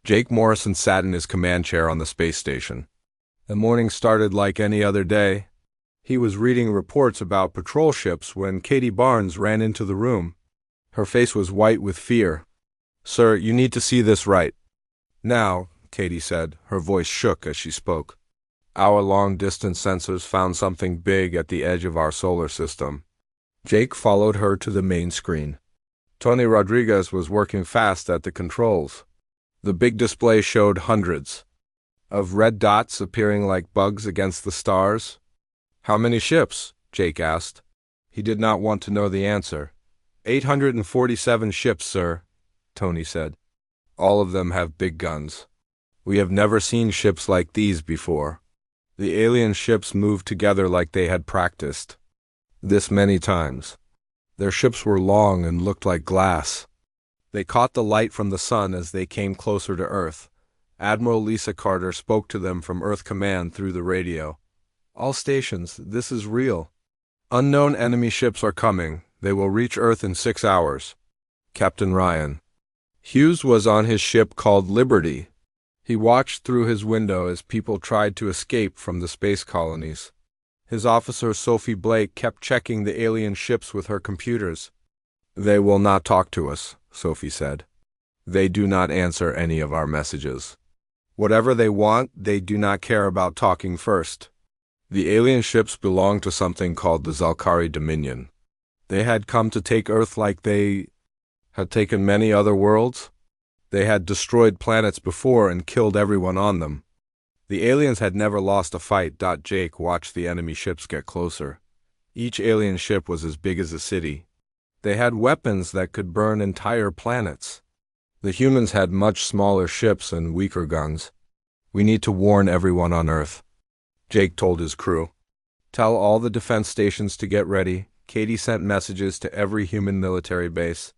Jake Morrison sat in his command chair on the space station. The morning started like any other day. He was reading reports about patrol ships when Katie Barnes ran into the room. Her face was white with fear. "Sir, you need to see this right now," Katie said. Her voice shook as she spoke. "Our long-distance sensors found something big at the edge of our solar system." Jake followed her to the main screen. Tony Rodriguez was working fast at the controls. The big display showed hundreds of red dots appearing like bugs against the stars. "How many ships?" Jake asked. He did not want to know the answer. 847 ships, sir," Tony said. "All of them have big guns. We have never seen ships like these before." The alien ships moved together like they had practiced this many times. Their ships were long and looked like glass. They caught the light from the sun as they came closer to Earth. Admiral Lisa Carter spoke to them from Earth Command through the radio. "All stations, this is real. Unknown enemy ships are coming. They will reach Earth in 6 hours. Captain Ryan Hughes was on his ship called Liberty. He watched through his window as people tried to escape from the space colonies. His officer Sophie Blake kept checking the alien ships with her computers. "They will not talk to us," Sophie said. "They do not answer any of our messages. Whatever they want, they do not care about talking first." The alien ships belonged to something called the Zalkari Dominion. They had come to take Earth like they had taken many other worlds. They had destroyed planets before and killed everyone on them. The aliens had never lost a fight. Jake watched the enemy ships get closer. Each alien ship was as big as a city. They had weapons that could burn entire planets. The humans had much smaller ships and weaker guns. "We need to warn everyone on Earth," Jake told his crew. "Tell all the defense stations to get ready." Katie sent messages to every human military base.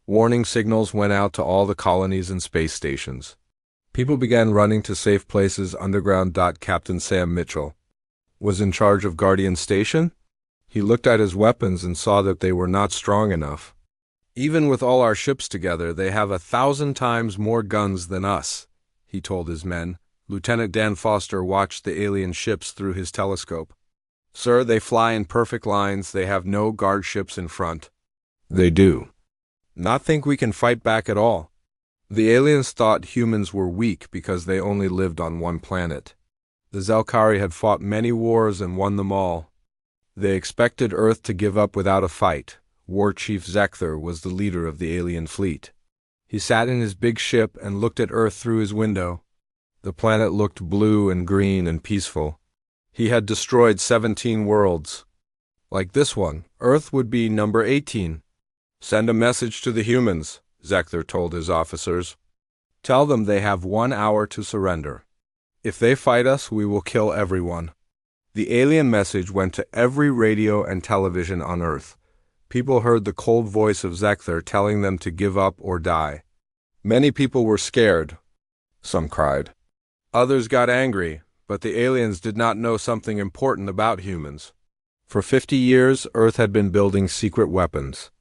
Warning signals went out to all the colonies and space stations. People began running to safe places underground. Captain Sam Mitchell was in charge of Guardian Station. He looked at his weapons and saw that they were not strong enough. "Even with all our ships together, they have 1,000 times more guns than us," he told his men. Lieutenant Dan Foster watched the alien ships through his telescope. "Sir, they fly in perfect lines. They have no guard ships in front." "They do not think we can fight back at all." The aliens thought humans were weak because they only lived on one planet. The Zalkari had fought many wars and won them all. They expected Earth to give up without a fight. War Chief Zekther was the leader of the alien fleet. He sat in his big ship and looked at Earth through his window. The planet looked blue and green and peaceful. He had destroyed 17 worlds. Like this one, Earth would be number 18. "Send a message to the humans," Zekther told his officers. "Tell them they have 1 hour to surrender. If they fight us, we will kill everyone." The alien message went to every radio and television on Earth. People heard the cold voice of Zekther telling them to give up or die. Many people were scared. Some cried. Others got angry, but the aliens did not know something important about humans. For 50 years, Earth had been building secret weapons.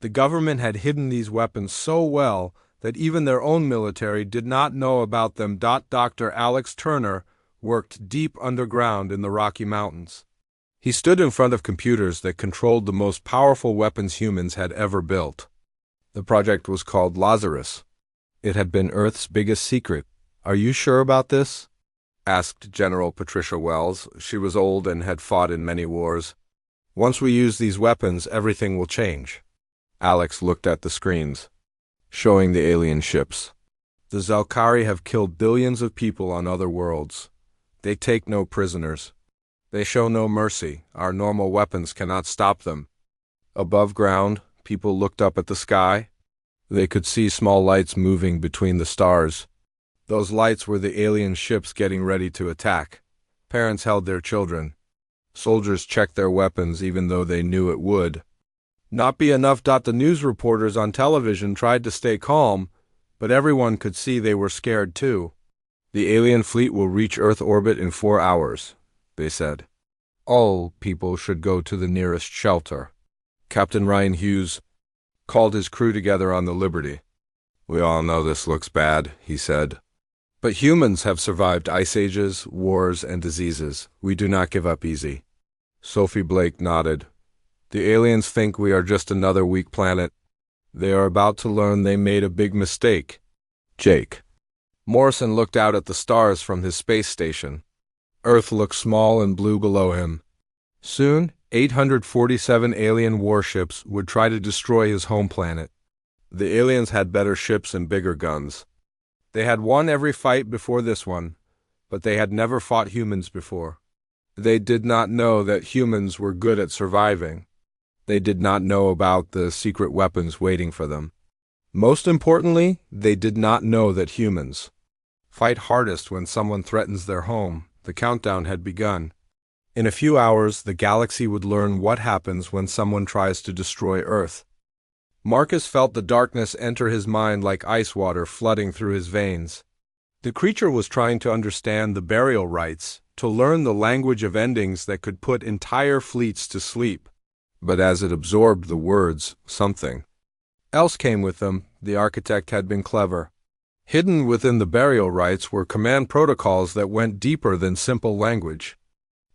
The government had hidden these weapons so well that even their own military did not know about them. Dr. Alex Turner worked deep underground in the Rocky Mountains. He stood in front of computers that controlled the most powerful weapons humans had ever built. The project was called Lazarus. It had been Earth's biggest secret. "Are you sure about this?" asked General Patricia Wells. She was old and had fought in many wars. "Once we use these weapons, everything will change." Alex looked at the screens, showing the alien ships. "The Zalkari have killed billions of people on other worlds. They take no prisoners. They show no mercy. Our normal weapons cannot stop them." Above ground, people looked up at the sky. They could see small lights moving between the stars. Those lights were the alien ships getting ready to attack. Parents held their children. Soldiers checked their weapons even though they knew it would not be enough. The news reporters on television tried to stay calm, but everyone could see they were scared too. "The alien fleet will reach Earth orbit in 4 hours, they said. All people should go to the nearest shelter. Captain Ryan Hughes called his crew together on the Liberty. "We all know this looks bad," he said. "But humans have survived ice ages, wars, and diseases. We do not give up easy." Sophie Blake nodded. "The aliens think we are just another weak planet. They are about to learn they made a big mistake." Jake. Morrison looked out at the stars from his space station. Earth looked small and blue below him. Soon, 847 alien warships would try to destroy his home planet. The aliens had better ships and bigger guns. They had won every fight before this one, but they had never fought humans before. They did not know that humans were good at surviving. They did not know about the secret weapons waiting for them. Most importantly, they did not know that humans fight hardest when someone threatens their home. The countdown had begun. In a few hours, the galaxy would learn what happens when someone tries to destroy Earth. Marcus felt the darkness enter his mind like ice water flooding through his veins. The creature was trying to understand the burial rites, to learn the language of endings that could put entire fleets to sleep. But as it absorbed the words, something else came with them. The architect had been clever. Hidden within the burial rites were command protocols that went deeper than simple language.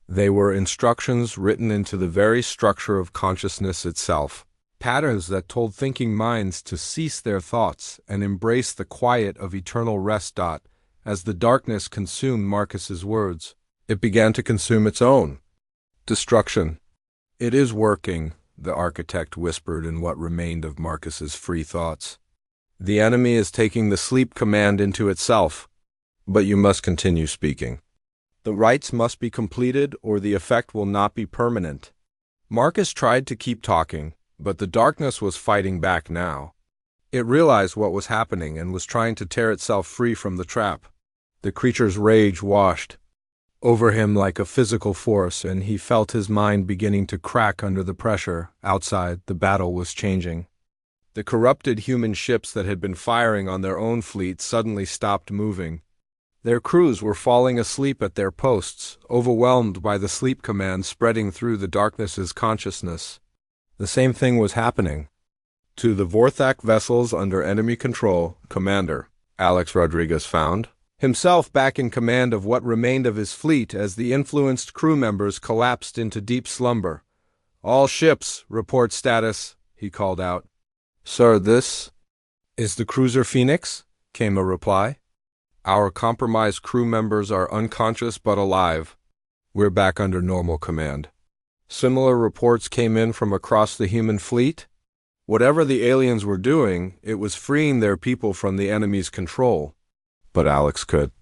They were instructions written into the very structure of consciousness itself, patterns that told thinking minds to cease their thoughts and embrace the quiet of eternal rest. As the darkness consumed Marcus's words, it began to consume its own destruction. "It is working," the architect whispered in what remained of Marcus's free thoughts. "The enemy is taking the sleep command into itself. But you must continue speaking. The rites must be completed or the effect will not be permanent." Marcus tried to keep talking, but the darkness was fighting back now. It realized what was happening and was trying to tear itself free from the trap. The creature's rage washed over him like a physical force, and he felt his mind beginning to crack under the pressure. Outside, the battle was changing. The corrupted human ships that had been firing on their own fleet suddenly stopped moving. Their crews were falling asleep at their posts, overwhelmed by the sleep command spreading through the darkness's consciousness. The same thing was happening to the Vorthak vessels under enemy control. Commander Alex Rodriguez found himself back in command of what remained of his fleet as the influenced crew members collapsed into deep slumber. "All ships, report status," he called out. "Sir, this is the cruiser Phoenix," came a reply. "Our compromised crew members are unconscious but alive. We're back under normal command." Similar reports came in from across the human fleet. Whatever the aliens were doing, it was freeing their people from the enemy's control. But Alex could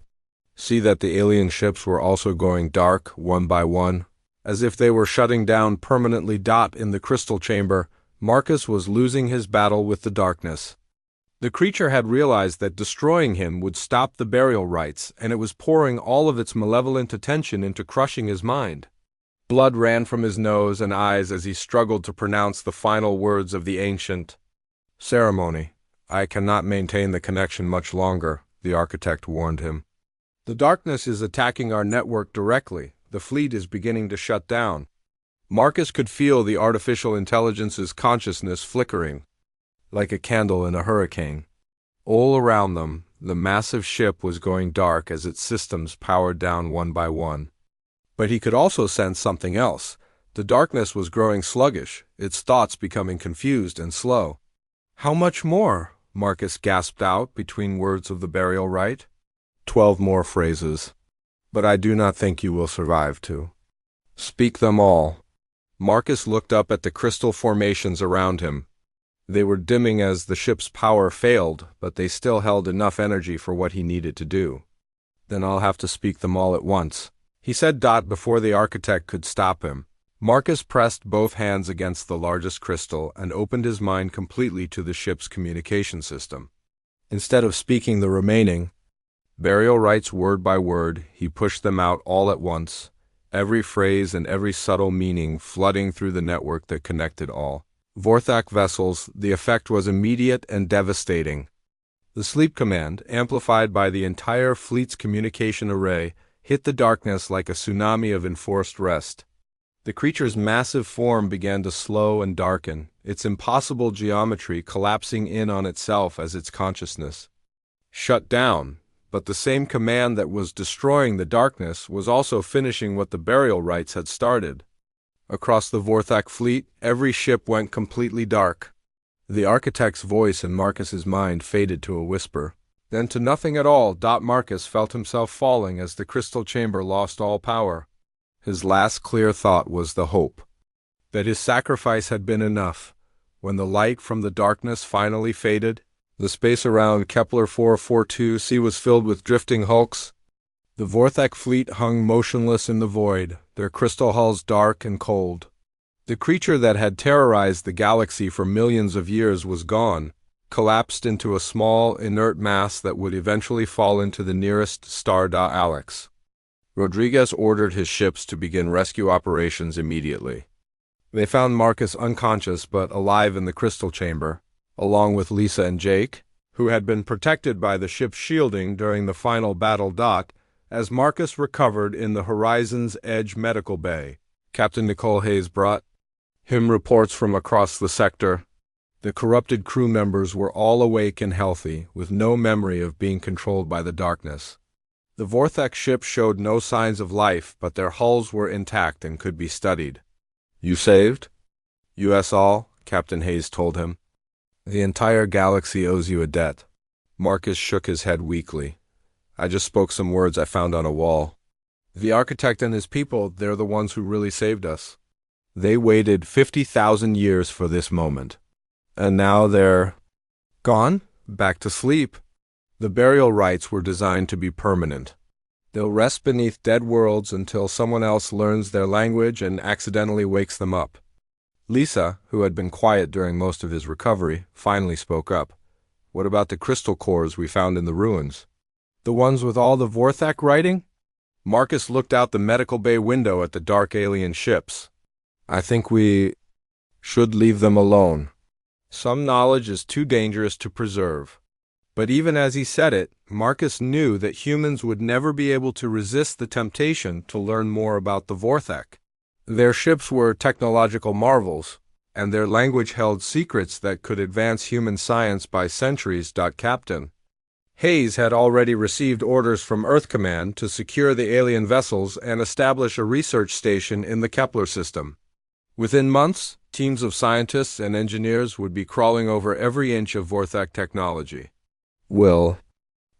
see that the alien ships were also going dark, one by one, as if they were shutting down permanently. In the crystal chamber, Marcus was losing his battle with the darkness. The creature had realized that destroying him would stop the burial rites, and it was pouring all of its malevolent attention into crushing his mind. Blood ran from his nose and eyes as he struggled to pronounce the final words of the ancient ceremony. "I cannot maintain the connection much longer," the architect warned him. "The darkness is attacking our network directly. The fleet is beginning to shut down." Marcus could feel the artificial intelligence's consciousness flickering like a candle in a hurricane. All around them, the massive ship was going dark as its systems powered down one by one. But he could also sense something else. The darkness was growing sluggish, its thoughts becoming confused and slow. "How much more?" Marcus gasped out between words of the burial rite. 12 more phrases. But I do not think you will survive to speak them all." Marcus looked up at the crystal formations around him. They were dimming as the ship's power failed, but they still held enough energy for what he needed to do. "Then I'll have to speak them all at once," he said. Before the architect could stop him, Marcus pressed both hands against the largest crystal and opened his mind completely to the ship's communication system. Instead of speaking the remaining burial rites word by word, he pushed them out all at once, every phrase and every subtle meaning flooding through the network that connected all Vorthak vessels. The effect was immediate and devastating. The sleep command, amplified by the entire fleet's communication array, hit the darkness like a tsunami of enforced rest. The creature's massive form began to slow and darken, its impossible geometry collapsing in on itself as its consciousness shut down. But the same command that was destroying the darkness was also finishing what the burial rites had started. Across the Vorthak fleet, every ship went completely dark. The architect's voice in Marcus's mind faded to a whisper, then to nothing at all. Marcus felt himself falling as the crystal chamber lost all power. His last clear thought was the hope that his sacrifice had been enough. When the light from the darkness finally faded, the space around Kepler 442c was filled with drifting hulks. The Vorthak fleet hung motionless in the void, their crystal hulls dark and cold. The creature that had terrorized the galaxy for millions of years was gone, collapsed into a small, inert mass that would eventually fall into the nearest star. Alex Rodriguez ordered his ships to begin rescue operations immediately. They found Marcus unconscious but alive in the crystal chamber, along with Lisa and Jake, who had been protected by the ship's shielding during the final battle. As Marcus recovered in the Horizon's Edge medical bay, Captain Nicole Hayes brought him reports from across the sector. The corrupted crew members were all awake and healthy, with no memory of being controlled by the darkness. The Vorthak ship showed no signs of life, but their hulls were intact and could be studied. "You saved?" "US all," Captain Hayes told him. "The entire galaxy owes you a debt." Marcus shook his head weakly. "I just spoke some words I found on a wall. The architect and his people, they're the ones who really saved us. They waited 50,000 years for this moment. And now they're gone? Back to sleep." The burial rites were designed to be permanent. They'll rest beneath dead worlds until someone else learns their language and accidentally wakes them up. Lisa, who had been quiet during most of his recovery, finally spoke up. "What about the crystal cores we found in the ruins? The ones with all the Vorthak writing?" Marcus looked out the medical bay window at the dark alien ships. "I think we should leave them alone. Some knowledge is too dangerous to preserve." But even as he said it, Marcus knew that humans would never be able to resist the temptation to learn more about the Vorthak. Their ships were technological marvels, and their language held secrets that could advance human science by centuries. Captain Hayes had already received orders from Earth Command to secure the alien vessels and establish a research station in the Kepler system. Within months, teams of scientists and engineers would be crawling over every inch of Vorthak technology. "Will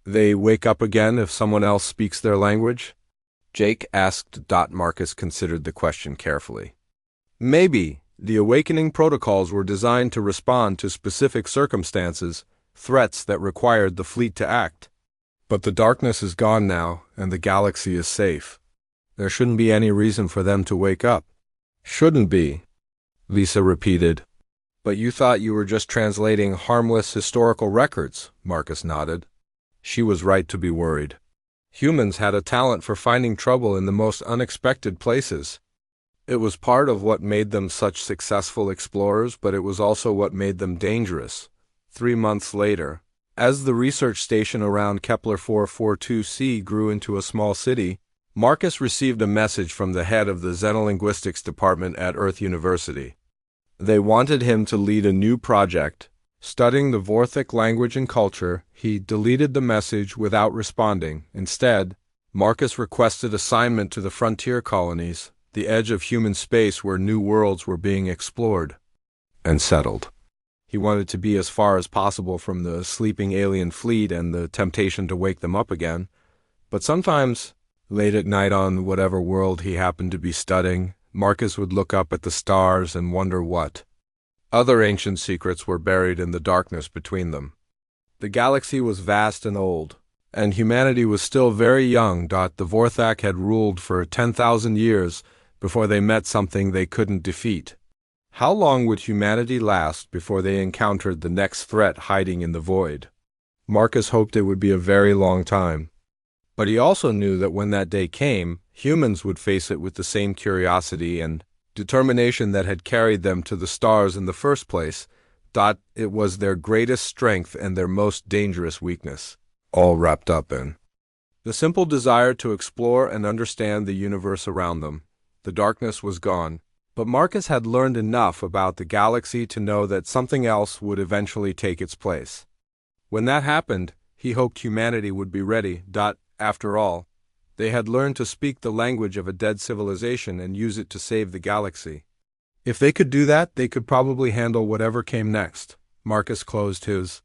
they wake up again if someone else speaks their language?" Jake asked. Marcus considered the question carefully. "Maybe. The awakening protocols were designed to respond to specific circumstances, threats that required the fleet to act. But the darkness is gone now, and the galaxy is safe. There shouldn't be any reason for them to wake up." "Shouldn't be," Lisa repeated. "But you thought you were just translating harmless historical records," Marcus nodded. She was right to be worried. Humans had a talent for finding trouble in the most unexpected places. It was part of what made them such successful explorers, but it was also what made them dangerous. 3 months later, as the research station around Kepler 442c grew into a small city, Marcus received a message from the head of the Xenolinguistics department at Earth University. They wanted him to lead a new project, studying the Vorthak language and culture. He deleted the message without responding. Instead, Marcus requested assignment to the frontier colonies, the edge of human space where new worlds were being explored and settled. He wanted to be as far as possible from the sleeping alien fleet and the temptation to wake them up again. But sometimes, late at night on whatever world he happened to be studying, Marcus would look up at the stars and wonder what other ancient secrets were buried in the darkness between them. The galaxy was vast and old, and humanity was still very young. The Vorthak had ruled for 10,000 years before they met something they couldn't defeat. How long would humanity last before they encountered the next threat hiding in the void? Marcus hoped it would be a very long time. But he also knew that when that day came, humans would face it with the same curiosity and determination that had carried them to the stars in the first place. It was their greatest strength and their most dangerous weakness, all wrapped up in the simple desire to explore and understand the universe around them. The darkness was gone, but Marcus had learned enough about the galaxy to know that something else would eventually take its place. When that happened, he hoped humanity would be ready. After all, they had learned to speak the language of a dead civilization and use it to save the galaxy. If they could do that, they could probably handle whatever came next. Marcus closed his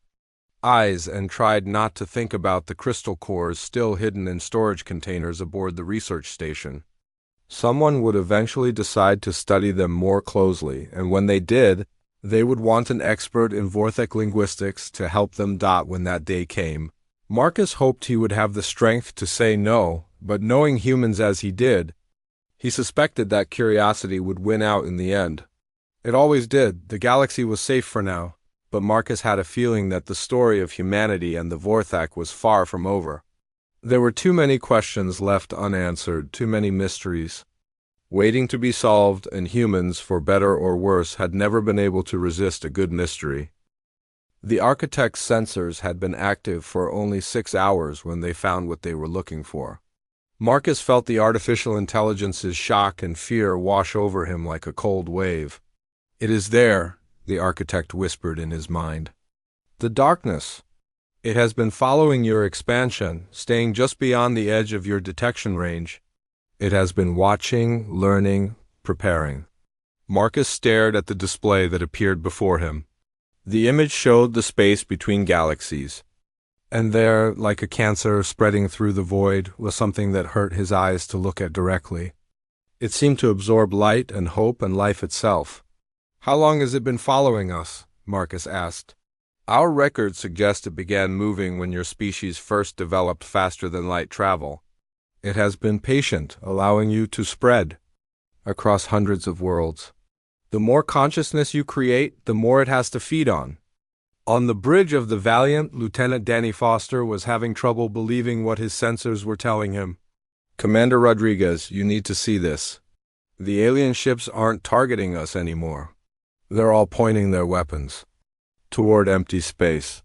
eyes and tried not to think about the crystal cores still hidden in storage containers aboard the research station. Someone would eventually decide to study them more closely, and when they did, they would want an expert in Vorthec linguistics to help them. When that day came, Marcus hoped he would have the strength to say no, but knowing humans as he did, he suspected that curiosity would win out in the end. It always did. The galaxy was safe for now, but Marcus had a feeling that the story of humanity and the Vorthec was far from over. There were too many questions left unanswered, too many mysteries waiting to be solved, and humans, for better or worse, had never been able to resist a good mystery. The architect's sensors had been active for only 6 hours when they found what they were looking for. Marcus felt the artificial intelligence's shock and fear wash over him like a cold wave. "It is there," the architect whispered in his mind. "The darkness. It has been following your expansion, staying just beyond the edge of your detection range. It has been watching, learning, preparing." Marcus stared at the display that appeared before him. The image showed the space between galaxies, and there, like a cancer spreading through the void, was something that hurt his eyes to look at directly. It seemed to absorb light and hope and life itself. "How long has it been following us?" Marcus asked. "Our records suggest it began moving when your species first developed faster-than-light travel. It has been patient, allowing you to spread across hundreds of worlds. The more consciousness you create, the more it has to feed on." On the bridge of the Valiant, Lieutenant Danny Foster was having trouble believing what his sensors were telling him. "Commander Rodriguez, you need to see this. The alien ships aren't targeting us anymore. They're all pointing their weapons toward empty space."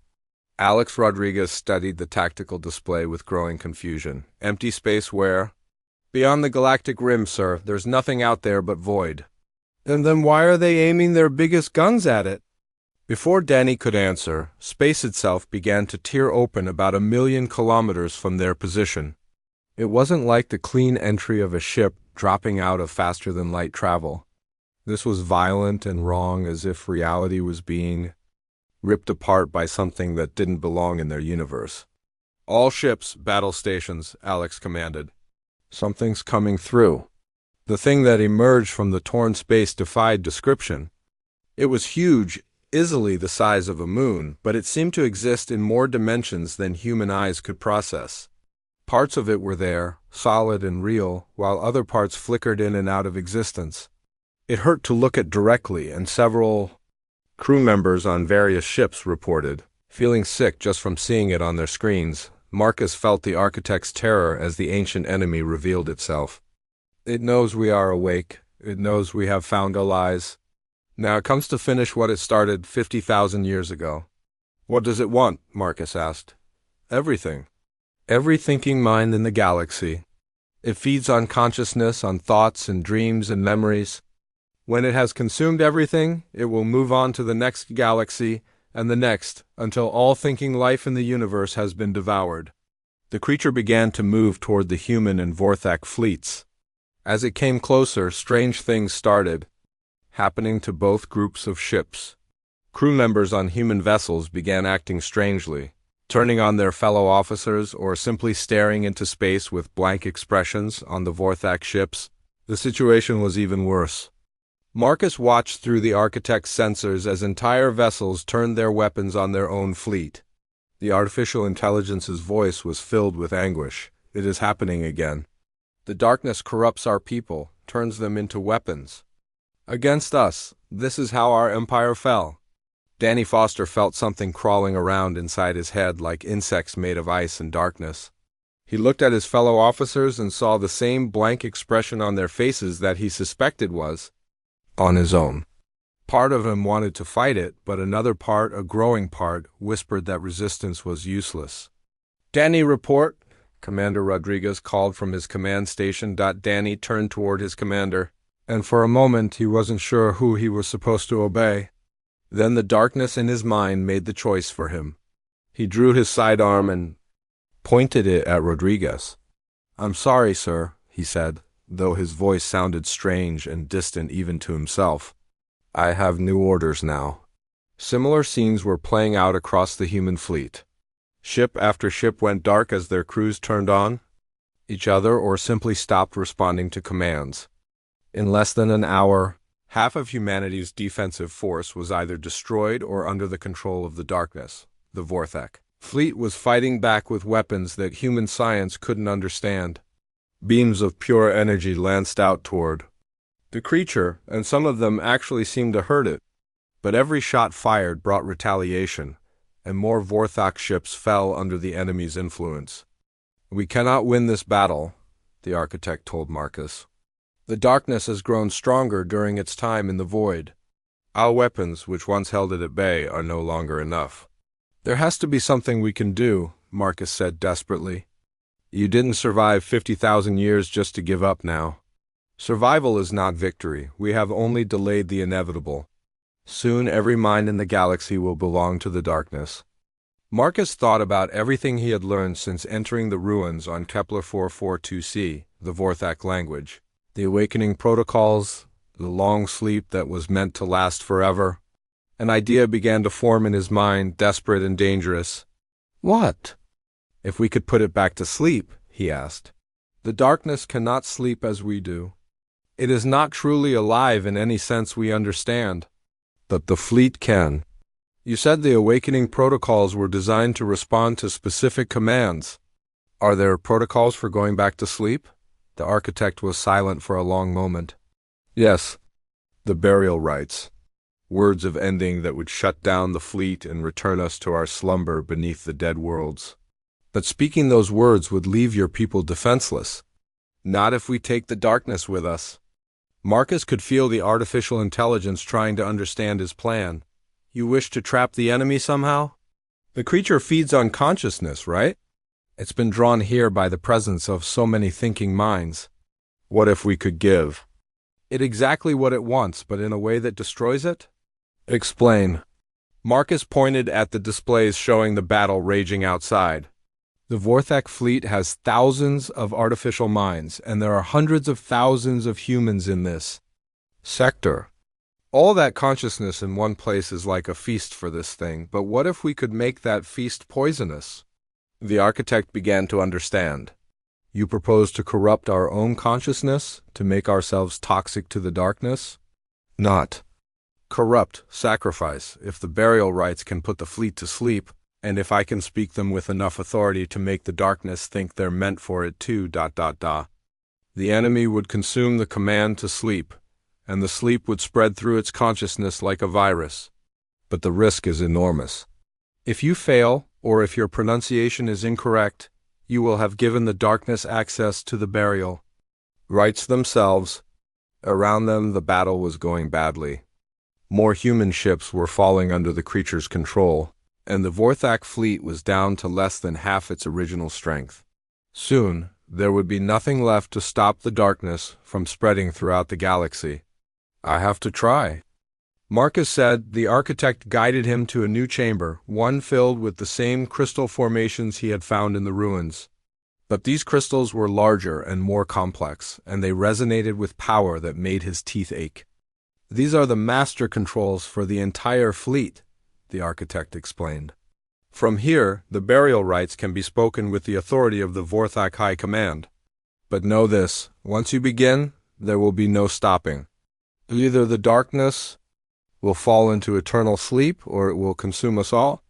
Alex Rodriguez studied the tactical display with growing confusion. "Empty space where?" "Beyond the galactic rim, sir. There's nothing out there but void." "And then why are they aiming their biggest guns at it?" Before Danny could answer, space itself began to tear open about 1,000,000 kilometers from their position. It wasn't like the clean entry of a ship dropping out of faster-than-light travel. This was violent and wrong, as if reality was being ripped apart by something that didn't belong in their universe. "All ships, battle stations," Alex commanded. "Something's coming through." The thing that emerged from the torn space defied description. It was huge, easily the size of a moon, but it seemed to exist in more dimensions than human eyes could process. Parts of it were there, solid and real, while other parts flickered in and out of existence. It hurt to look at directly, and several crew members on various ships reported feeling sick just from seeing it on their screens. Marcus felt the architect's terror as the ancient enemy revealed itself. "It knows we are awake. It knows we have found allies. Now it comes to finish what it started 50,000 years ago." "What does it want?" Marcus asked. "Everything. Every thinking mind in the galaxy. It feeds on consciousness, on thoughts and dreams and memories. When it has consumed everything, it will move on to the next galaxy and the next, until all thinking life in the universe has been devoured." The creature began to move toward the human and Vorthec fleets. As it came closer, strange things started happening to both groups of ships. Crew members on human vessels began acting strangely, turning on their fellow officers or simply staring into space with blank expressions. On the Vorthec ships, the situation was even worse. Marcus watched through the architect's sensors as entire vessels turned their weapons on their own fleet. The artificial intelligence's voice was filled with anguish. "It is happening again. The darkness corrupts our people, turns them into weapons. Against us, this is how our empire fell." Danny Foster felt something crawling around inside his head like insects made of ice and darkness. He looked at his fellow officers and saw the same blank expression on their faces that he suspected was on his own. Part of him wanted to fight it, but another part, a growing part, whispered that resistance was useless. "Danny, report." Commander Rodriguez called from his command station. Danny turned toward his commander, and for a moment he wasn't sure who he was supposed to obey. Then the darkness in his mind made the choice for him. He drew his sidearm and pointed it at Rodriguez. "I'm sorry, sir," he said, though his voice sounded strange and distant even to himself. "I have new orders now." Similar scenes were playing out across the human fleet. Ship after ship went dark as their crews turned on each other or simply stopped responding to commands. In less than an hour, half of humanity's defensive force was either destroyed or under the control of the darkness, the Vorthak. Fleet was fighting back with weapons that human science couldn't understand. Beams of pure energy lanced out toward the creature, and some of them actually seemed to hurt it. But every shot fired brought retaliation, and more Vorthak ships fell under the enemy's influence. "We cannot win this battle," the architect told Marcus. "The darkness has grown stronger during its time in the void. Our weapons, which once held it at bay, are no longer enough." "There has to be something we can do," Marcus said desperately. "You didn't survive 50,000 years just to give up now. Survival is not victory. We have only delayed the inevitable. Soon every mind in the galaxy will belong to the darkness." Marcus thought about everything he had learned since entering the ruins on Kepler 442c, the Vorthak language. The awakening protocols, the long sleep that was meant to last forever. An idea began to form in his mind, desperate and dangerous. "What if we could put it back to sleep?" he asked. "The darkness cannot sleep as we do. It is not truly alive in any sense we understand. But the fleet can. You said the awakening protocols were designed to respond to specific commands. Are there protocols for going back to sleep?" The architect was silent for a long moment. "Yes. The burial rites. Words of ending that would shut down the fleet and return us to our slumber beneath the dead worlds. But speaking those words would leave your people defenseless. Not if we take the darkness with us." Marcus could feel the artificial intelligence trying to understand his plan. "You wish to trap the enemy somehow? The creature feeds on consciousness, right? It's been drawn here by the presence of so many thinking minds. What if we could give it exactly what it wants, but in a way that destroys it?" "Explain." Marcus pointed at the displays showing the battle raging outside. "The Vorthak fleet has thousands of artificial minds, and there are hundreds of thousands of humans in this sector. All that consciousness in one place is like a feast for this thing, but what if we could make that feast poisonous?" The architect began to understand. "You propose to corrupt our own consciousness, to make ourselves toxic to the darkness?" "Not corrupt, sacrifice. If the burial rites can put the fleet to sleep, and if I can speak them with enough authority to make the darkness think they're meant for it too, ... The enemy would consume the command to sleep, and the sleep would spread through its consciousness like a virus. But the risk is enormous. If you fail, or if your pronunciation is incorrect, you will have given the darkness access to the burial rites themselves." Around them the battle was going badly. More human ships were falling under the creature's control, and the Vorthak fleet was down to less than half its original strength. Soon, there would be nothing left to stop the darkness from spreading throughout the galaxy. "I have to try," Marcus said. The architect guided him to a new chamber, one filled with the same crystal formations he had found in the ruins. But these crystals were larger and more complex, and they resonated with power that made his teeth ache. "These are the master controls for the entire fleet," the architect explained. "From here, the burial rites can be spoken with the authority of the Vorthak High Command. But know this, once you begin, there will be no stopping. Either the darkness will fall into eternal sleep, or it will consume us all."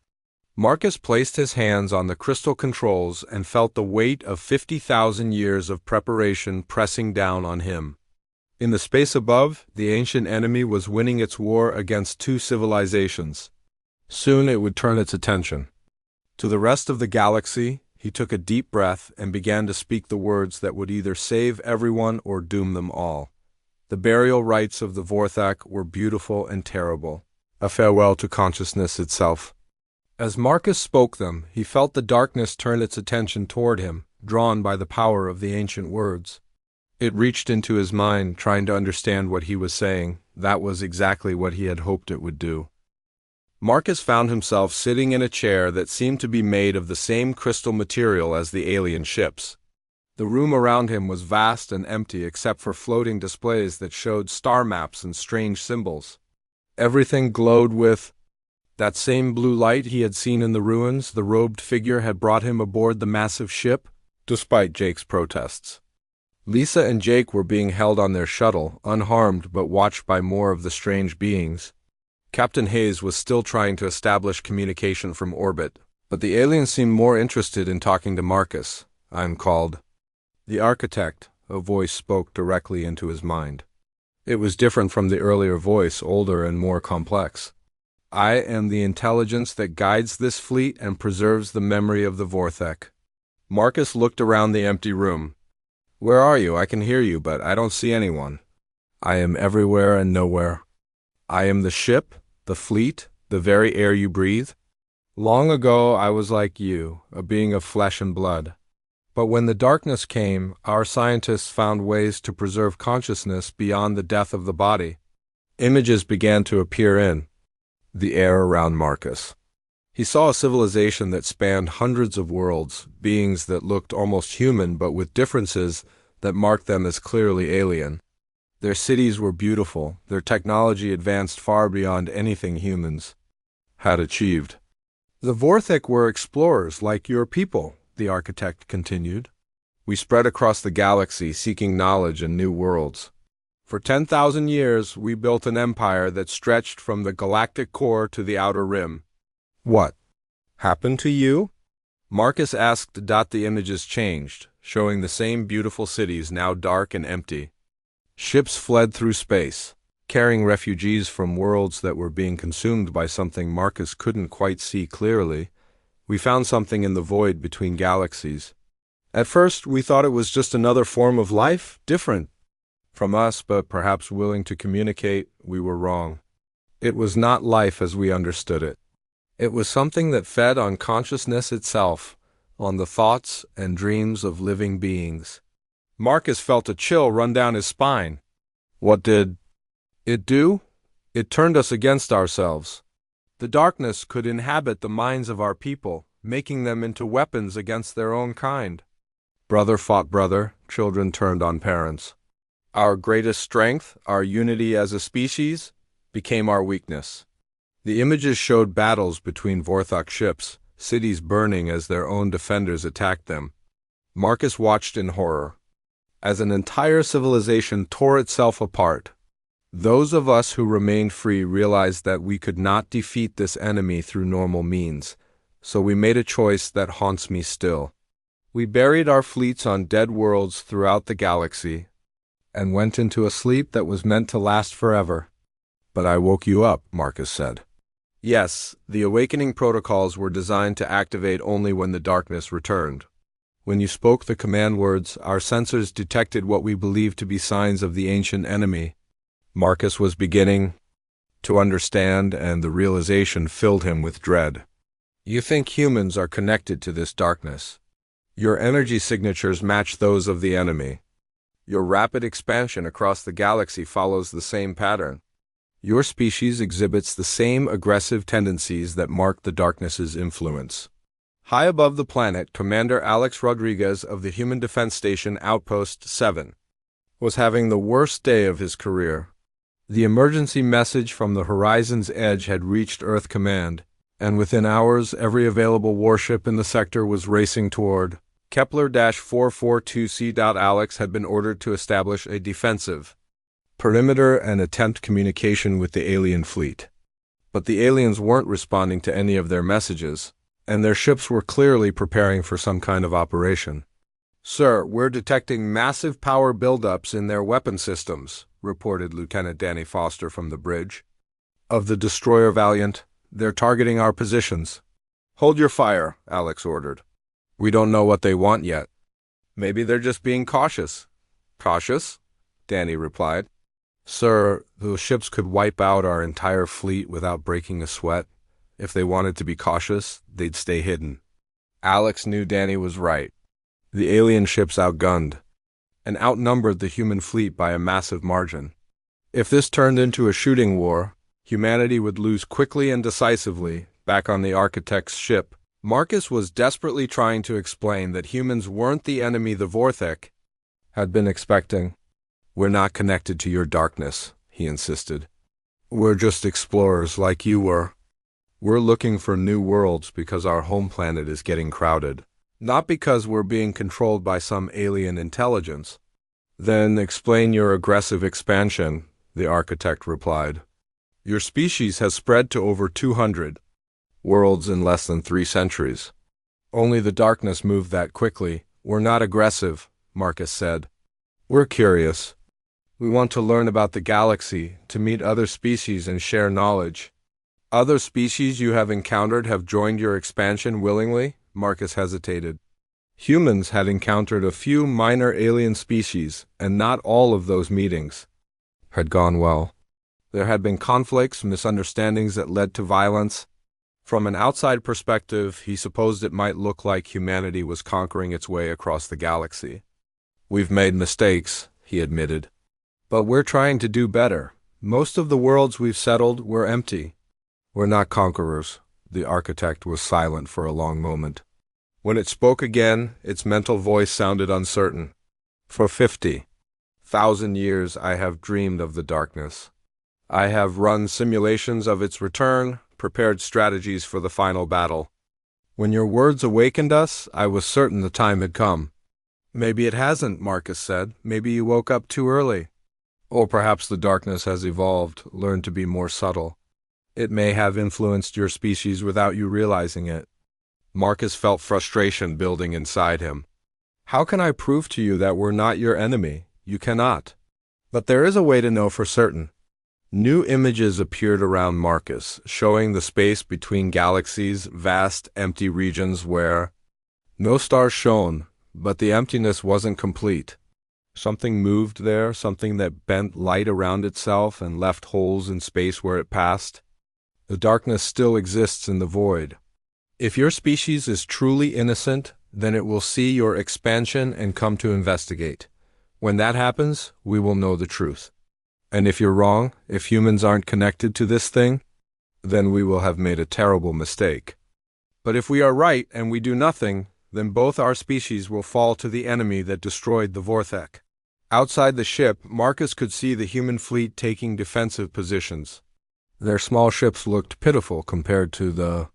Marcus placed his hands on the crystal controls and felt the weight of 50,000 years of preparation pressing down on him. In the space above, the ancient enemy was winning its war against two civilizations. Soon it would turn its attention to the rest of the galaxy. He took a deep breath and began to speak the words that would either save everyone or doom them all. The burial rites of the Vorthak were beautiful and terrible, a farewell to consciousness itself. As Marcus spoke them, he felt the darkness turn its attention toward him, drawn by the power of the ancient words. It reached into his mind, trying to understand what he was saying. That was exactly what he had hoped it would do. Marcus found himself sitting in a chair that seemed to be made of the same crystal material as the alien ships. The room around him was vast and empty except for floating displays that showed star maps and strange symbols. Everything glowed with that same blue light he had seen in the ruins. The robed figure had brought him aboard the massive ship, despite Jake's protests. Lisa and Jake were being held on their shuttle, unharmed but watched by more of the strange beings. Captain Hayes was still trying to establish communication from orbit, but the aliens seemed more interested in talking to Marcus. "I'm called the Architect," a voice spoke directly into his mind. It was different from the earlier voice, older and more complex. "I am the intelligence that guides this fleet and preserves the memory of the Vorthek." Marcus looked around the empty room. "Where are you? I can hear you, but I don't see anyone." "I am everywhere and nowhere. I am the ship, the fleet, the very air you breathe. Long ago I was like you, a being of flesh and blood. But when the darkness came, our scientists found ways to preserve consciousness beyond the death of the body." Images began to appear in the air around Marcus. He saw a civilization that spanned hundreds of worlds, beings that looked almost human but with differences that marked them as clearly alien. Their cities were beautiful, their technology advanced far beyond anything humans had achieved. "The Vorthek were explorers like your people," the architect continued. "We spread across the galaxy seeking knowledge and new worlds. For 10,000 years we built an empire that stretched from the galactic core to the outer rim." "What happened to you?" Marcus asked. The images changed, showing the same beautiful cities now dark and empty. Ships fled through space, carrying refugees from worlds that were being consumed by something Marcus couldn't quite see clearly. "We found something in the void between galaxies. At first we thought it was just another form of life, different from us, but perhaps willing to communicate. We were wrong. It was not life as we understood it. It was something that fed on consciousness itself, on the thoughts and dreams of living beings." Marcus felt a chill run down his spine. "What did it do?" "It turned us against ourselves. The darkness could inhabit the minds of our people, making them into weapons against their own kind. Brother fought brother, children turned on parents. Our greatest strength, our unity as a species, became our weakness." The images showed battles between Vorthok ships, cities burning as their own defenders attacked them. Marcus watched in horror as an entire civilization tore itself apart. Those of us who remained free realized that we could not defeat this enemy through normal means, so we made a choice that haunts me still. We buried our fleets on dead worlds throughout the galaxy and went into a sleep that was meant to last forever. "But I woke you up," Marcus said. "Yes, the awakening protocols were designed to activate only when the darkness returned. When you spoke the command words, our sensors detected what we believed to be signs of the ancient enemy." Marcus was beginning to understand, and the realization filled him with dread. "You think humans are connected to this darkness. Your energy signatures match those of the enemy. Your rapid expansion across the galaxy follows the same pattern. Your species exhibits the same aggressive tendencies that mark the darkness's influence." High above the planet, Commander Alex Rodriguez of the Human Defense Station Outpost 7 was having the worst day of his career. The emergency message from the horizon's edge had reached Earth Command, and within hours every available warship in the sector was racing toward Kepler-442c. Alex had been ordered to establish a defensive perimeter and attempt communication with the alien fleet. But the aliens weren't responding to any of their messages, and their ships were clearly preparing for some kind of operation. "Sir, we're detecting massive power buildups in their weapon systems," reported Lieutenant Danny Foster from the bridge of the destroyer Valiant. "They're targeting our positions." "Hold your fire," Alex ordered. "We don't know what they want yet. Maybe they're just being cautious." "Cautious?" Danny replied. "Sir, those ships could wipe out our entire fleet without breaking a sweat. If they wanted to be cautious, they'd stay hidden." Alex knew Danny was right. The alien ships outgunned and outnumbered the human fleet by a massive margin. If this turned into a shooting war, humanity would lose quickly and decisively. Back on the architect's ship, Marcus was desperately trying to explain that humans weren't the enemy the Vorthek had been expecting. "We're not connected to your darkness," he insisted. "We're just explorers like you were. We're looking for new worlds because our home planet is getting crowded, not because we're being controlled by some alien intelligence." "Then explain your aggressive expansion," the architect replied. "Your species has spread to over 200 worlds in less than 3 centuries. Only the darkness moved that quickly." "We're not aggressive," Marcus said. "We're curious. We want to learn about the galaxy, to meet other species and share knowledge." "Other species you have encountered have joined your expansion willingly?" Marcus hesitated. Humans had encountered a few minor alien species, and not all of those meetings had gone well. There had been conflicts, misunderstandings that led to violence. From an outside perspective, he supposed it might look like humanity was conquering its way across the galaxy. "We've made mistakes," he admitted. "But we're trying to do better. Most of the worlds we've settled were empty." "We're not conquerors." The architect was silent for a long moment. When it spoke again, its mental voice sounded uncertain. "For 50,000 years I have dreamed of the darkness. I have run simulations of its return, prepared strategies for the final battle. When your words awakened us, I was certain the time had come." "Maybe it hasn't," Marcus said. "Maybe you woke up too early. Or perhaps the darkness has evolved, learned to be more subtle. It may have influenced your species without you realizing it." Marcus felt frustration building inside him. "How can I prove to you that we're not your enemy? You cannot. But there is a way to know for certain." New images appeared around Marcus, showing the space between galaxies, vast, empty regions where no stars shone, but the emptiness wasn't complete. Something moved there, something that bent light around itself and left holes in space where it passed. The darkness still exists in the void. If your species is truly innocent, then it will see your expansion and come to investigate. When that happens, we will know the truth. And if you're wrong, if humans aren't connected to this thing, then we will have made a terrible mistake. But if we are right and we do nothing, then both our species will fall to the enemy that destroyed the Vorthek." Outside the ship, Marcus could see the human fleet taking defensive positions. Their small ships looked pitiful compared to the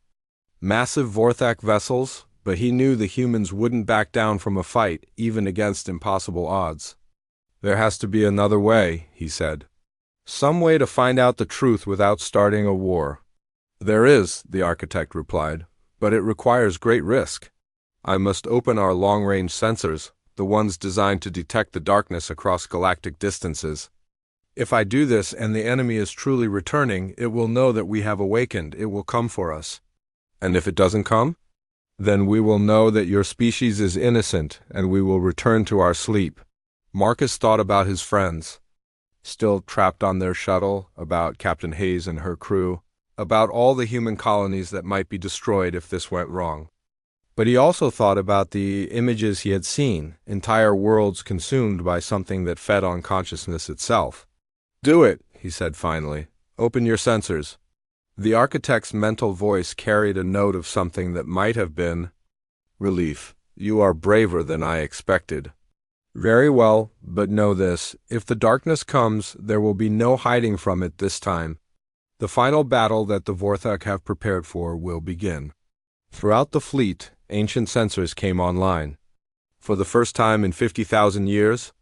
massive Vorthek vessels, but he knew the humans wouldn't back down from a fight, even against impossible odds. "There has to be another way," he said. "Some way to find out the truth without starting a war." "There is," the architect replied, "but it requires great risk. I must open our long-range sensors, the ones designed to detect the darkness across galactic distances. If I do this and the enemy is truly returning, it will know that we have awakened. It will come for us." "And if it doesn't come?" "Then we will know that your species is innocent, and we will return to our sleep." Marcus thought about his friends, still trapped on their shuttle, about Captain Hayes and her crew, about all the human colonies that might be destroyed if this went wrong. But he also thought about the images he had seen, entire worlds consumed by something that fed on consciousness itself. "Do it," he said finally. "Open your sensors." The architect's mental voice carried a note of something that might have been relief. "You are braver than I expected." "Very well, but know this. If the darkness comes, there will be no hiding from it this time. The final battle that the Vorthek have prepared for will begin." Throughout the fleet, ancient sensors came online. For the first time in 50,000 years,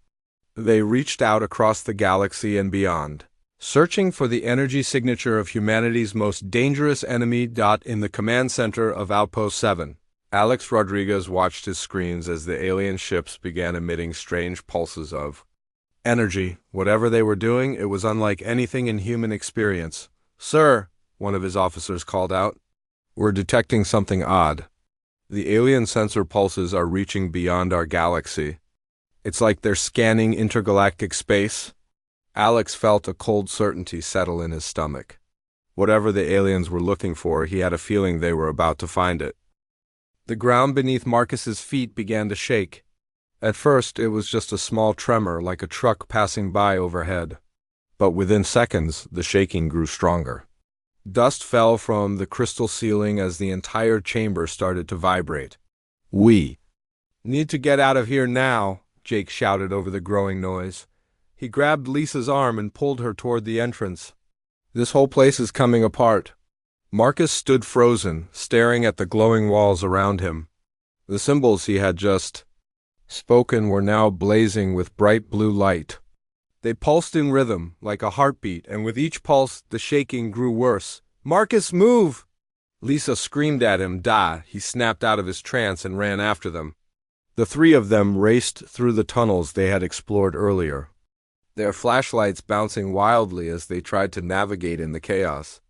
they reached out across the galaxy and beyond, searching for the energy signature of humanity's most dangerous enemy. In the command center of Outpost 7. Alex Rodriguez watched his screens as the alien ships began emitting strange pulses of energy. Whatever they were doing, it was unlike anything in human experience. "Sir," one of his officers called out, "we're detecting something odd. The alien sensor pulses are reaching beyond our galaxy. It's like they're scanning intergalactic space." Alex felt a cold certainty settle in his stomach. Whatever the aliens were looking for, he had a feeling they were about to find it. The ground beneath Marcus's feet began to shake. At first, it was just a small tremor like a truck passing by overhead. But within seconds, the shaking grew stronger. Dust fell from the crystal ceiling as the entire chamber started to vibrate. "We need to get out of here now," Jake shouted over the growing noise. He grabbed Lisa's arm and pulled her toward the entrance. "This whole place is coming apart." Marcus stood frozen, staring at the glowing walls around him. The symbols he had just spoken were now blazing with bright blue light. They pulsed in rhythm, like a heartbeat, and with each pulse, the shaking grew worse. "Marcus, move!" Lisa screamed at him. He snapped out of his trance and ran after them. The three of them raced through the tunnels they had explored earlier, their flashlights bouncing wildly as they tried to navigate in the chaos.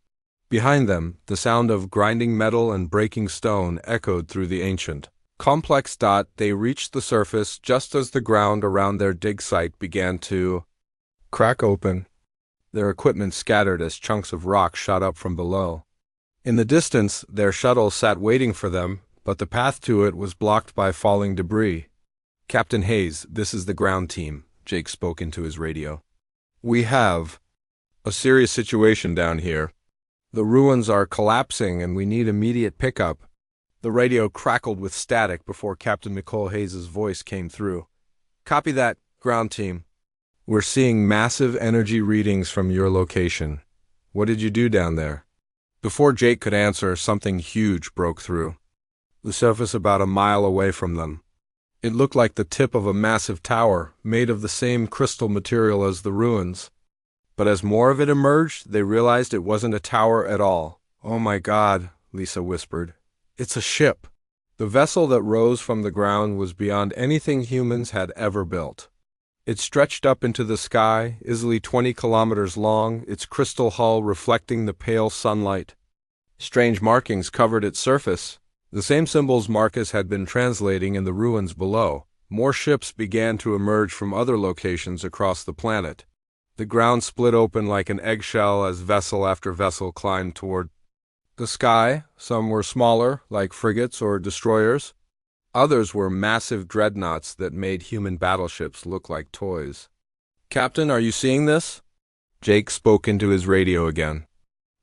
Behind them, the sound of grinding metal and breaking stone echoed through the ancient complex. They reached the surface just as the ground around their dig site began to crack open. Their equipment scattered as chunks of rock shot up from below. In the distance, their shuttle sat waiting for them, but the path to it was blocked by falling debris. "Captain Hayes, this is the ground team," Jake spoke into his radio. "We have a serious situation down here. The ruins are collapsing and we need immediate pickup." The radio crackled with static before Captain Nicole Hayes' voice came through. "Copy that, ground team. We're seeing massive energy readings from your location. What did you do down there?" Before Jake could answer, something huge broke through the surface about a mile away from them. It looked like the tip of a massive tower, made of the same crystal material as the ruins. But as more of it emerged, they realized it wasn't a tower at all. "Oh my God," Lisa whispered. "It's a ship." The vessel that rose from the ground was beyond anything humans had ever built. It stretched up into the sky, easily 20 kilometers long, its crystal hull reflecting the pale sunlight. Strange markings covered its surface, the same symbols Marcus had been translating in the ruins below. More ships began to emerge from other locations across the planet. The ground split open like an eggshell as vessel after vessel climbed toward the sky. Some were smaller, like frigates or destroyers. Others were massive dreadnoughts that made human battleships look like toys. "Captain, are you seeing this?" Jake spoke into his radio again.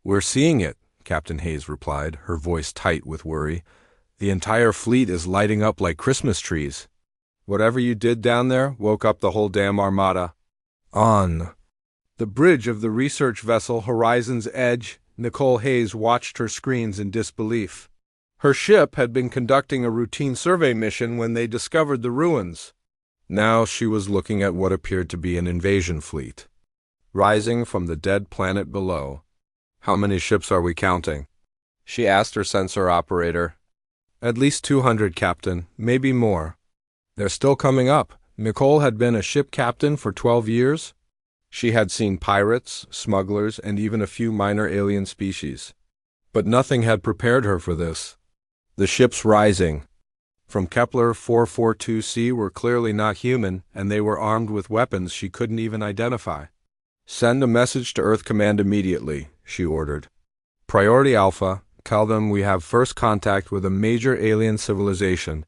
"We're seeing it," Captain Hayes replied, her voice tight with worry. "The entire fleet is lighting up like Christmas trees. Whatever you did down there woke up the whole damn armada." On the bridge of the research vessel Horizon's Edge, Nicole Hayes watched her screens in disbelief. Her ship had been conducting a routine survey mission when they discovered the ruins. Now she was looking at what appeared to be an invasion fleet, rising from the dead planet below. "How many ships are we counting?" she asked her sensor operator. "At least 200, Captain, maybe more. They're still coming up." Nicole had been a ship captain for 12 years. She had seen pirates, smugglers, and even a few minor alien species. But nothing had prepared her for this. The ships rising from Kepler 442c were clearly not human, and they were armed with weapons she couldn't even identify. "Send a message to Earth Command immediately," she ordered. "Priority Alpha, tell them we have first contact with a major alien civilization.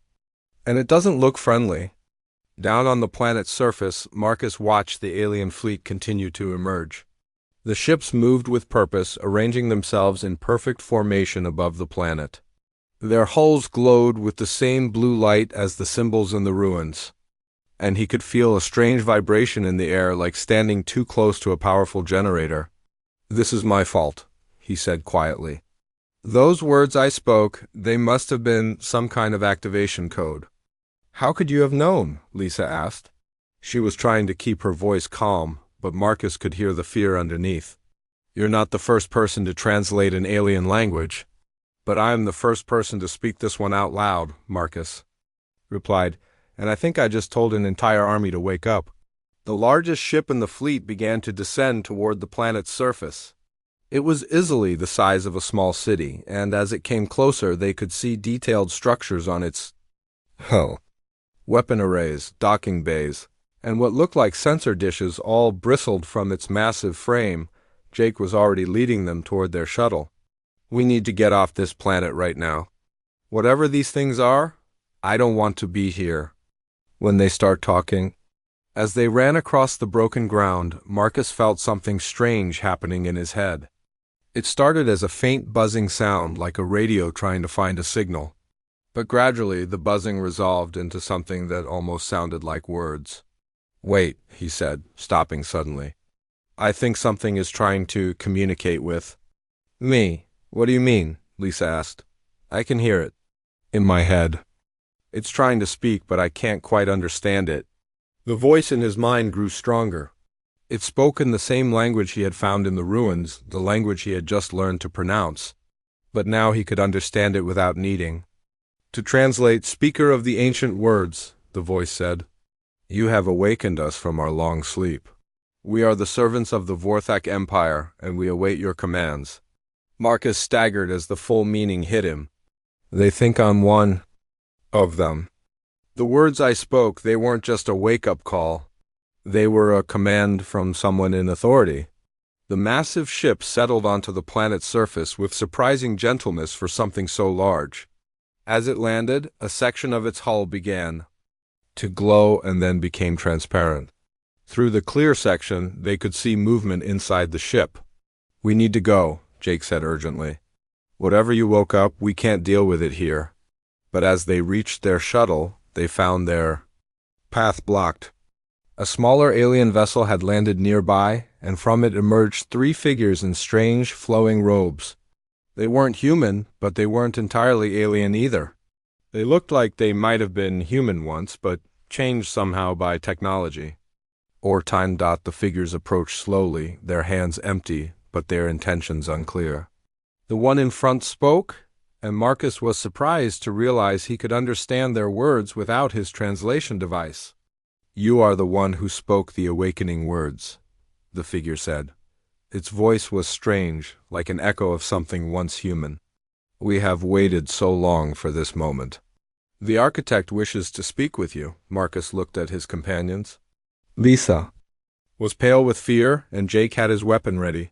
And it doesn't look friendly." Down on the planet's surface, Marcus watched the alien fleet continue to emerge. The ships moved with purpose, arranging themselves in perfect formation above the planet. Their hulls glowed with the same blue light as the symbols in the ruins, and he could feel a strange vibration in the air like standing too close to a powerful generator. "This is my fault," he said quietly. "Those words I spoke, they must have been some kind of activation code." "How could you have known?" Lisa asked. She was trying to keep her voice calm, but Marcus could hear the fear underneath. "You're not the first person to translate an alien language, but I am the first person to speak this one out loud," Marcus replied, "and I think I just told an entire army to wake up." The largest ship in the fleet began to descend toward the planet's surface. It was easily the size of a small city, and as it came closer they could see detailed structures on its hull. Weapon arrays, docking bays, and what looked like sensor dishes all bristled from its massive frame. Jake was already leading them toward their shuttle. "We need to get off this planet right now. Whatever these things are, I don't want to be here." when they start talking. As they ran across the broken ground, Marcus felt something strange happening in his head. It started as a faint buzzing sound like a radio trying to find a signal, but gradually the buzzing resolved into something that almost sounded like words. "Wait," he said, stopping suddenly. "I think something is trying to communicate with me." "What do you mean?" Lisa asked. "I can hear it in my head. It's trying to speak, but I can't quite understand it." The voice in his mind grew stronger. It spoke in the same language he had found in the ruins, the language he had just learned to pronounce. But now he could understand it without needing to translate. "Speaker of the ancient words," the voice said, "you have awakened us from our long sleep. We are the servants of the Vorthak Empire, and we await your commands." Marcus staggered as the full meaning hit him. "They think I'm one of them. The words I spoke, they weren't just a wake-up call. They were a command from someone in authority." The massive ship settled onto the planet's surface with surprising gentleness for something so large. As it landed, a section of its hull began to glow and then became transparent. Through the clear section, they could see movement inside the ship. "We need to go," Jake said urgently. "Whatever you woke up, we can't deal with it here." But as they reached their shuttle, they found their path blocked. A smaller alien vessel had landed nearby, and from it emerged three figures in strange, flowing robes. They weren't human, but they weren't entirely alien either. They looked like they might have been human once, but changed somehow by technology. Or time. The figures approached slowly, their hands empty, but their intentions unclear. The one in front spoke, and Marcus was surprised to realize he could understand their words without his translation device. "You are the one who spoke the awakening words," the figure said. Its voice was strange, like an echo of something once human. "We have waited so long for this moment." "The architect wishes to speak with you." Marcus looked at his companions. Lisa was pale with fear, and Jake had his weapon ready.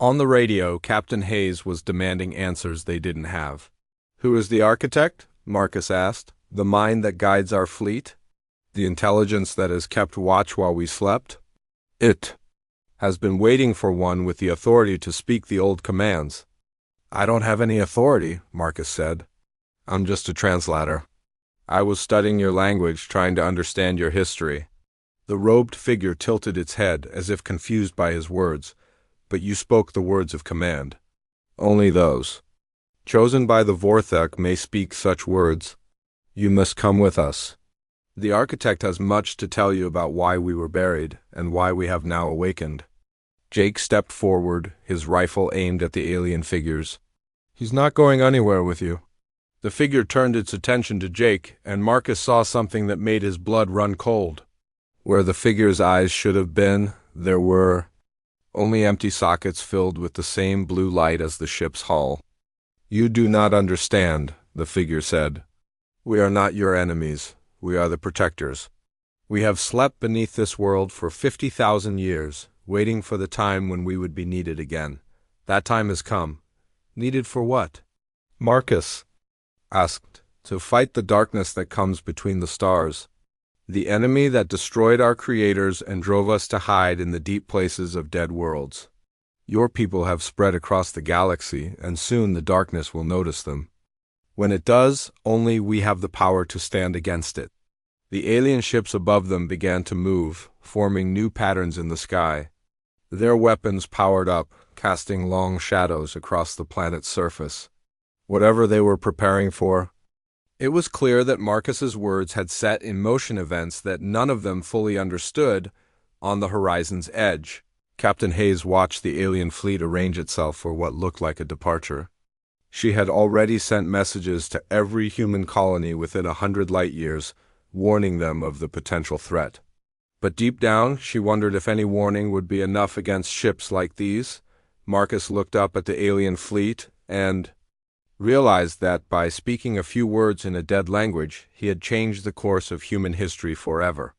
On the radio, Captain Hayes was demanding answers they didn't have. "Who is the architect?" Marcus asked. "The mind that guides our fleet? The intelligence that has kept watch while we slept? It has been waiting for one with the authority to speak the old commands." "I don't have any authority," Marcus said. "I'm just a translator. I was studying your language, trying to understand your history." The robed figure tilted its head, as if confused by his words. "But you spoke the words of command." "Only those chosen by the Vorthak may speak such words. You must come with us. The architect has much to tell you about why we were buried, and why we have now awakened." Jake stepped forward, his rifle aimed at the alien figures. "He's not going anywhere with you." The figure turned its attention to Jake, and Marcus saw something that made his blood run cold. Where the figure's eyes should have been, there were only empty sockets filled with the same blue light as the ship's hull. "You do not understand," the figure said. "We are not your enemies. We are the protectors. We have slept beneath this world for 50,000 years, waiting for the time when we would be needed again. That time has come." "Needed for what?" Marcus asked. "To fight the darkness that comes between the stars. The enemy that destroyed our creators and drove us to hide in the deep places of dead worlds. Your people have spread across the galaxy, and soon the darkness will notice them. When it does, only we have the power to stand against it." The alien ships above them began to move, forming new patterns in the sky. Their weapons powered up, casting long shadows across the planet's surface. Whatever they were preparing for, it was clear that Marcus's words had set in motion events that none of them fully understood on the horizon's edge. Captain Hayes watched the alien fleet arrange itself for what looked like a departure. She had already sent messages to every human colony within 100 light-years, warning them of the potential threat. But deep down, she wondered if any warning would be enough against ships like these. Marcus looked up at the alien fleet and realized that by speaking a few words in a dead language, he had changed the course of human history forever.